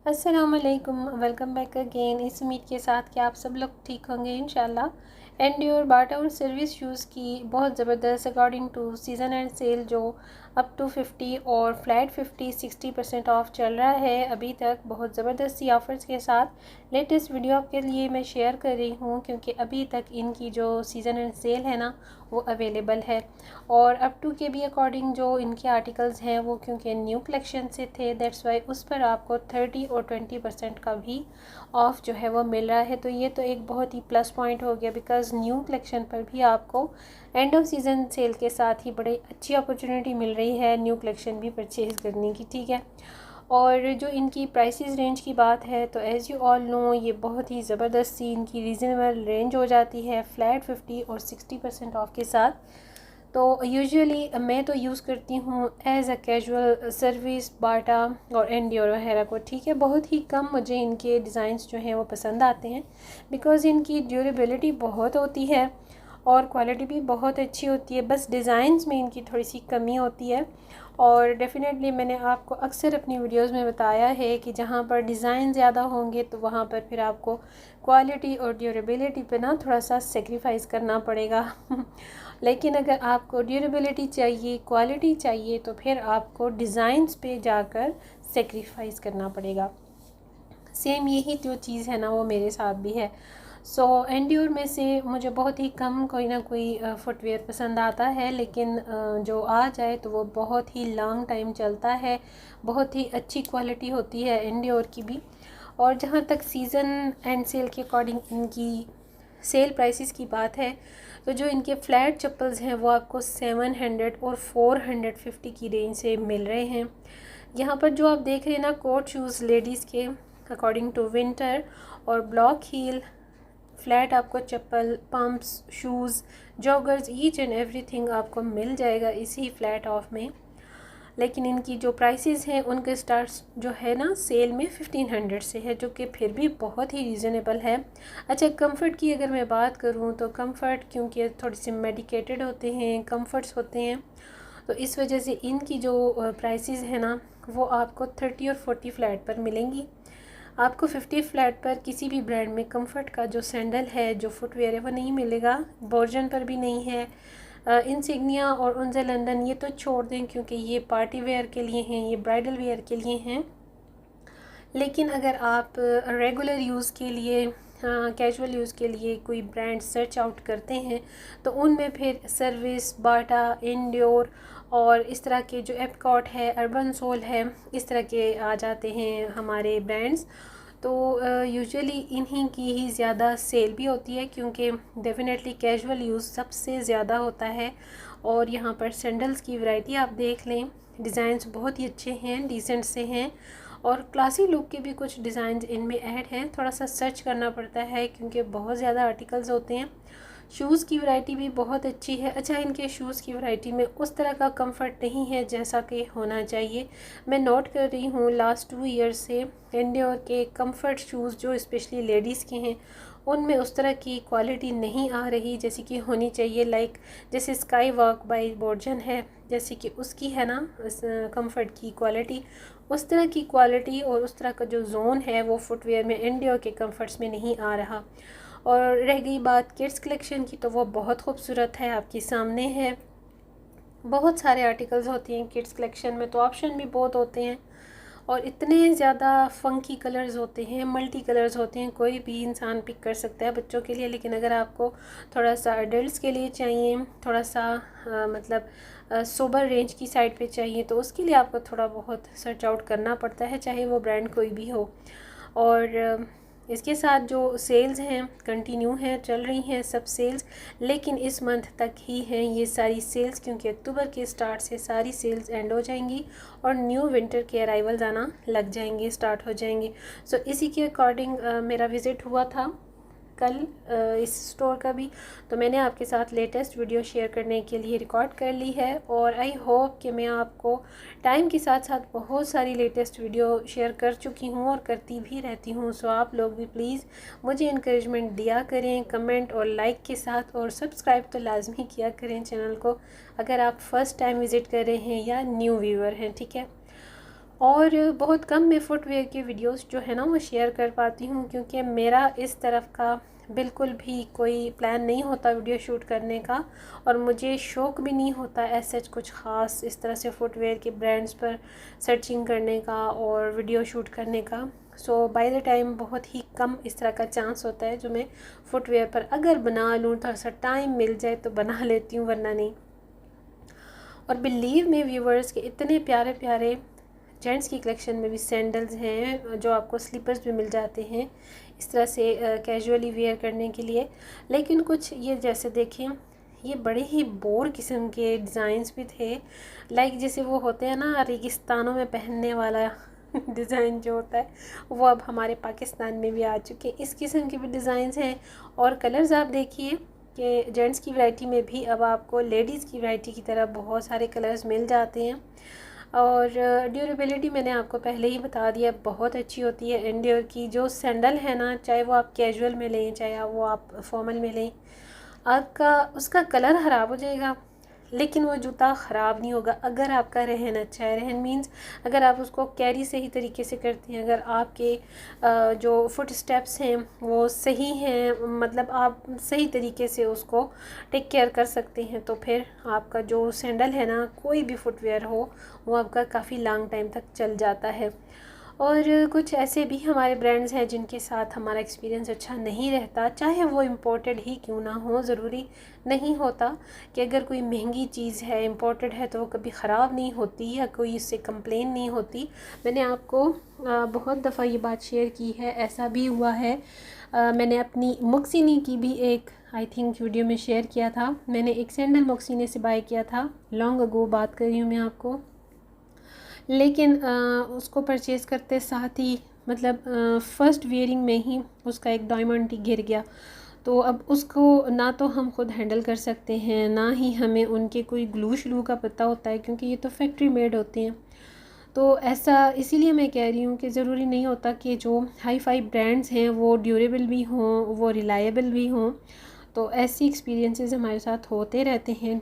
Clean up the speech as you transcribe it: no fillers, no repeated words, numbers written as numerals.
अस्सलामुअलैकुम, welcome back again. इस उम्मीद के साथ कि आप सब लोग ठीक होंगे इंशाल्लाह। एंड्योर बाटा और सर्विस शूज़ की बहुत ज़बरदस्त according to season end sale जो अप टू 50 और फ्लैट 50-60% ऑफ चल रहा है अभी तक, बहुत ज़बरदस्त सी ऑफ़र्स के साथ लेटेस्ट वीडियो आपके लिए मैं शेयर कर रही हूँ, क्योंकि अभी तक इनकी जो सीज़न एंड सेल है ना वो अवेलेबल है। और अप टू के भी अकॉर्डिंग जो इनके आर्टिकल्स हैं वो क्योंकि न्यू कलेक्शन से थे, दैट्स वाई उस पर आपको 30 और 20% का भी ऑफ़ जो है वो मिल रहा है। तो ये तो एक बहुत ही प्लस पॉइंट हो गया, बिकॉज़ न्यू कलेक्शन पर भी आपको एंड ऑफ सीज़न सेल के साथ ही बड़ी अच्छी अपॉर्चुनिटी मिल रही है न्यू कलेक्शन भी परचेज़ करने की, ठीक है। और जो इनकी प्राइसेस रेंज की बात है तो एज़ यू ऑल नो ये बहुत ही ज़बरदस्त सी इनकी रीज़नेबल रेंज हो जाती है फ्लैट 50 और 60% ऑफ के साथ। तो यूजुअली मैं तो यूज़ करती हूँ एज़ अ कैजुअल सर्विस बाटा और एंड्योर वगैरह को, ठीक है। बहुत ही कम मुझे इनके डिज़ाइंस जो हैं वो पसंद आते हैं, बिकॉज़ इनकी ड्यूरेबिलिटी बहुत होती है और क्वालिटी भी बहुत अच्छी होती है। बस डिज़ाइंस में इनकी थोड़ी सी कमी होती है। और डेफ़िनेटली मैंने आपको अक्सर अपनी वीडियोस में बताया है कि जहाँ पर डिज़ाइन ज़्यादा होंगे तो वहाँ पर फिर आपको क्वालिटी और ड्यूरेबिलिटी पे ना थोड़ा सा सेक्रीफाइस करना पड़ेगा लेकिन अगर आपको ड्यूरेबिलिटी चाहिए, क्वालिटी चाहिए, तो फिर आपको डिज़ाइंस पे जाकर सेक्रीफाइस करना पड़ेगा। सेम यही जो चीज़ है ना वो मेरे साथ भी है। सो एंड्योर में से मुझे बहुत ही कम कोई ना कोई फुटवेयर पसंद आता है, लेकिन जो आ जाए तो वो बहुत ही लॉन्ग टाइम चलता है, बहुत ही अच्छी क्वालिटी होती है एंड्योर की भी। और जहाँ तक सीज़न एंड सेल के अकॉर्डिंग इनकी सेल प्राइसेस की बात है, तो जो इनके फ्लैट चप्पल्स हैं वो आपको 700 और 450 की रेंज से मिल रहे हैं। यहाँ पर जो आप देख रहे हैं ना कोट शूज़ लेडीज़ के अकॉर्डिंग टू विंटर और ब्लॉक हील फ्लैट आपको चप्पल, pumps, shoes, joggers, each and everything आपको मिल जाएगा इसी फ्लैट ऑफ में। लेकिन इनकी जो प्राइसेस हैं उनके स्टार्ट्स जो है ना सेल में 1500 से है, जो कि फिर भी बहुत ही रीज़नेबल है। अच्छा, कंफर्ट की अगर मैं बात करूँ तो कंफर्ट क्योंकि थोड़ी सी मेडिकेटेड होते हैं, कंफर्ट्स होते हैं, तो इस वजह से इनकी जो प्राइसेस है ना वो आपको 30 और 40 फ्लैट पर मिलेंगी। आपको 50 फ्लैट पर किसी भी ब्रांड में कंफर्ट का जो सैंडल है, जो फुटवेयर है, वो नहीं मिलेगा। बोर्जन पर भी नहीं है। इंसिग्निया और उनसे लंदन ये तो छोड़ दें, क्योंकि ये पार्टी वेयर के लिए हैं, ये ब्राइडल वेयर के लिए हैं। लेकिन अगर आप रेगुलर यूज़ के लिए, कैजुअल यूज़ के लिए कोई ब्रांड सर्च आउट करते हैं तो उनमें फिर सर्विस, बाटा, एंड्योर और इस तरह के जो एपकॉट है, अर्बन सोल है, इस तरह के आ जाते हैं हमारे ब्रांड्स। तो यूजुअली इन्हीं की ही ज़्यादा सेल भी होती है, क्योंकि डेफिनेटली कैजुअल यूज़ सबसे ज़्यादा होता है। और यहाँ पर सैंडल्स की वैरायटी आप देख लें, डिज़ाइंस बहुत ही अच्छे हैं, डिसेंट से हैं, और क्लासी लुक के भी कुछ डिज़ाइन इनमें ऐड हैं। थोड़ा सा सर्च करना पड़ता है क्योंकि बहुत ज़्यादा आर्टिकल्स होते हैं। शूज़ की वैरायटी भी बहुत अच्छी है। अच्छा, इनके शूज़ की वैरायटी में उस तरह का कंफर्ट नहीं है जैसा कि होना चाहिए। मैं नोट कर रही हूँ लास्ट 2 ईयर से एंड्योर के कंफर्ट शूज़ जो स्पेशली लेडीज़ के हैं उनमें उस तरह की क्वालिटी नहीं आ रही जैसी कि होनी चाहिए। लाइक जैसे स्काई वॉक बाय बोर्जन है, जैसे कि उसकी है ना कंफर्ट की क्वालिटी, उस तरह की क्वालिटी और उस तरह का जो जोन है वो फुटवेयर में एंड्योर के कंफर्ट्स में नहीं आ रहा। और रह गई बात किड्स कलेक्शन की, तो वो बहुत खूबसूरत है, आपके सामने है। बहुत सारे आर्टिकल्स होते हैं किड्स कलेक्शन में, तो ऑप्शन भी बहुत होते हैं और इतने ज़्यादा फंकी कलर्स होते हैं, मल्टी कलर्स होते हैं, कोई भी इंसान पिक कर सकता है बच्चों के लिए। लेकिन अगर आपको थोड़ा सा अडल्ट्स के लिए चाहिए, थोड़ा सा मतलब सोबर रेंज की साइड पे चाहिए, तो उसके लिए आपको थोड़ा बहुत सर्च आउट करना पड़ता है, चाहे वो ब्रांड कोई भी हो। और इसके साथ जो सेल्स हैं कंटिन्यू हैं, चल रही हैं सब सेल्स, लेकिन इस मंथ तक ही हैं ये सारी सेल्स, क्योंकि अक्टूबर के स्टार्ट से सारी सेल्स एंड हो जाएंगी और न्यू विंटर के अराइवल्स आना लग जाएंगे, स्टार्ट हो जाएंगे। सो इसी के अकॉर्डिंग मेरा विज़िट हुआ था कल इस स्टोर का भी, तो मैंने आपके साथ लेटेस्ट वीडियो शेयर करने के लिए रिकॉर्ड कर ली है। और आई होप कि मैं आपको टाइम के साथ साथ बहुत सारी लेटेस्ट वीडियो शेयर कर चुकी हूँ और करती भी रहती हूँ। सो आप लोग भी प्लीज़ मुझे इनकरेजमेंट दिया करें कमेंट और लाइक के साथ, और सब्सक्राइब तो लाजमी किया करें चैनल को अगर आप फ़र्स्ट टाइम विज़िट कर रहे हैं या न्यू व्यूअर हैं, ठीक है। और बहुत कम मैं फ़ुटवेयर के वीडियोस जो है ना वो शेयर कर पाती हूँ, क्योंकि मेरा इस तरफ का बिल्कुल भी कोई प्लान नहीं होता वीडियो शूट करने का, और मुझे शौक़ भी नहीं होता ऐसे कुछ ख़ास इस तरह से फ़ुटवेयर के ब्रांड्स पर सर्चिंग करने का और वीडियो शूट करने का। सो बाय द टाइम बहुत ही कम इस तरह का चांस होता है जो मैं फ़ुटवेयर पर अगर बना लूँ, थोड़ा सा टाइम मिल जाए तो बना लेती हूँ, वरना नहीं। और बिलीव में व्यूवर्स के इतने प्यारे प्यारे जेंट्स की कलेक्शन में भी सैंडल्स हैं जो आपको स्लीपर्स भी मिल जाते हैं इस तरह से कैजुअली वेयर करने के लिए। लेकिन कुछ ये जैसे देखें, ये बड़े ही बोर किस्म के डिज़ाइंस भी थे, लाइक जैसे वो होते हैं ना रेगिस्तानों में पहनने वाला डिज़ाइन जो होता है, वो अब हमारे पाकिस्तान में भी आ चुके हैं। इस किस्म के भी डिज़ाइंस हैं। और कलर्स आप देखिए कि जेंट्स की वैरायटी में भी अब आपको लेडीज़ की वैरायटी की तरह बहुत सारे कलर्स मिल जाते हैं। और ड्यूरेबिलिटी मैंने आपको पहले ही बता दिया, बहुत अच्छी होती है एंड्योर की। जो सैंडल है ना, चाहे वो आप कैजुअल में लें चाहे वो आप फॉर्मल में लें, आपका उसका कलर ख़राब हो जाएगा लेकिन वो जूता ख़राब नहीं होगा अगर आपका रहन अच्छा है। रहन मीन्स अगर आप उसको कैरी सही तरीके से करते हैं, अगर आपके जो फुट स्टेप्स हैं वो सही हैं, मतलब आप सही तरीके से उसको टेक केयर कर सकते हैं, तो फिर आपका जो सैंडल है ना, कोई भी फुटवेयर हो, वो आपका काफ़ी लॉन्ग टाइम तक चल जाता है। और कुछ ऐसे भी हमारे ब्रांड्स हैं जिनके साथ हमारा एक्सपीरियंस अच्छा नहीं रहता, चाहे वो इम्पोर्टेड ही क्यों ना हो। ज़रूरी नहीं होता कि अगर कोई महंगी चीज़ है, इम्पोर्टेड है, तो वो कभी ख़राब नहीं होती या कोई इससे कंप्लेन नहीं होती। मैंने आपको बहुत दफ़ा ये बात शेयर की है, ऐसा भी हुआ है। मैंने अपनी मोक्सिनी की भी एक आई थिंक वीडियो में शेयर किया था। मैंने एक सैंडल मोक्सिनी से बाय किया था, लॉन्ग अगो बात कर रही हूँ मैं आपको। लेकिन उसको परचेज़ करते साथ ही मतलब फ़र्स्ट वेयरिंग में ही उसका एक डायमंड गिर गया। तो अब उसको ना तो हम ख़ुद हैंडल कर सकते हैं, ना ही हमें उनके कोई ग्लू श्लू का पता होता है, क्योंकि ये तो फैक्ट्री मेड होते हैं। तो ऐसा इसीलिए मैं कह रही हूँ कि ज़रूरी नहीं होता कि जो हाई फाई ब्रांड्स हैं वो ड्यूरेबल भी हों, वो रिलायबल भी हों। तो ऐसी एक्सपीरियंसेस हमारे साथ होते रहते हैं।